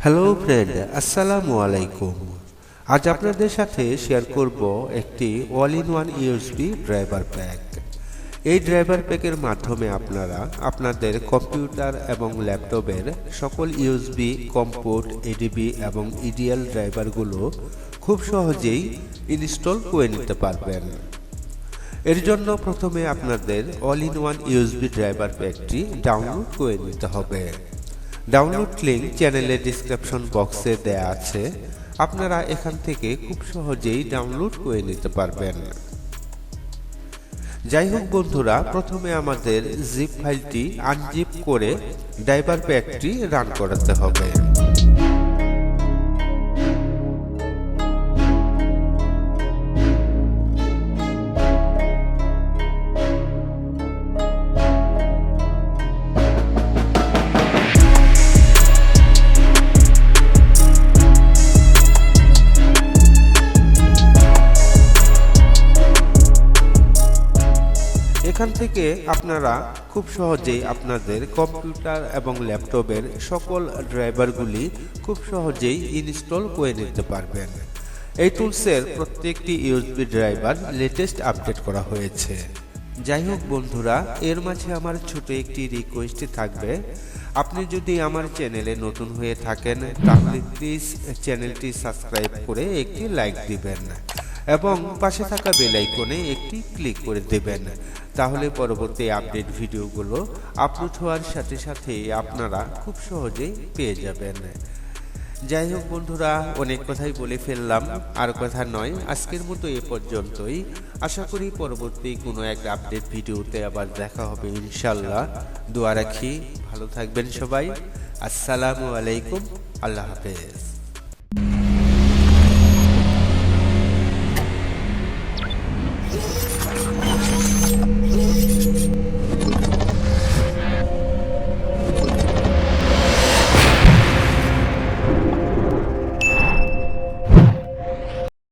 Hello friend, আসসালামু আলাইকুম। আজ আপনাদের সাথে শেয়ার করব একটি all in one USB driver pack. এই ড্রাইভার প্যাকের মাধ্যমে আপনারা আপনাদের কম্পিউটার এবং ল্যাপটপের সকল ইউএসবি, কম্পোর্ট, এডিবি এবং ইডিএল ড্রাইভারগুলো খুব সহজেই ইনস্টল করে নিতে পারবেন। এর জন্য প্রথমে আপনাদের all in one USB driver প্যাকটি ডাউনলোড করে নিতে হবে। ডাউনলোড লিংক চ্যানেলের ডিসক্রিপশন বক্সে দেয়া আছে, আপনারা এখান থেকে খুব সহজেই ডাউনলোড করে নিতে পারবেন। যাই হোক বন্ধুরা, প্রথমে আমাদের জিপ ফাইলটি আনজিপ করে ড্রাইভার প্যাকটি রান করাতে হবে। এখান থেকে আপনারা খুব সহজেই আপনাদের কম্পিউটার এবং ল্যাপটপের সকল ড্রাইভারগুলি খুব সহজেই ইনস্টল করে নিতে পারবেন। এই টুলসের প্রত্যেকটি ইউএসবি ড্রাইভার লেটেস্ট আপডেট করা হয়েছে। যাই হোক বন্ধুরা, এর মাঝে আমার ছোট একটি রিকোয়েস্ট থাকবে, আপনি যদি আমার চ্যানেলে নতুন হয়ে থাকেন তাহলে প্লিজ চ্যানেলটি সাবস্ক্রাইব করে একটি লাইক দিবেন এবং পাশে থাকা বেল আইকনে একটি ক্লিক করে দেবেন। তাহলে পরবর্তী আপডেট ভিডিওগুলো আপলোড হওয়ার সাথে সাথে আপনারা খুব সহজেই পেয়ে যাবেন। যাই হোক বন্ধুরা, অনেক কথাই বলে ফেললাম, আর কথা নয়, আজকের মতো এ পর্যন্তই। আশা করি পরবর্তী কোনো এক আপডেট ভিডিওতে আবার দেখা হবে ইনশাল্লাহ। দোয়া রাখি, ভালো থাকবেন সবাই। আসসালামু আলাইকুম, আল্লাহ হাফেজ।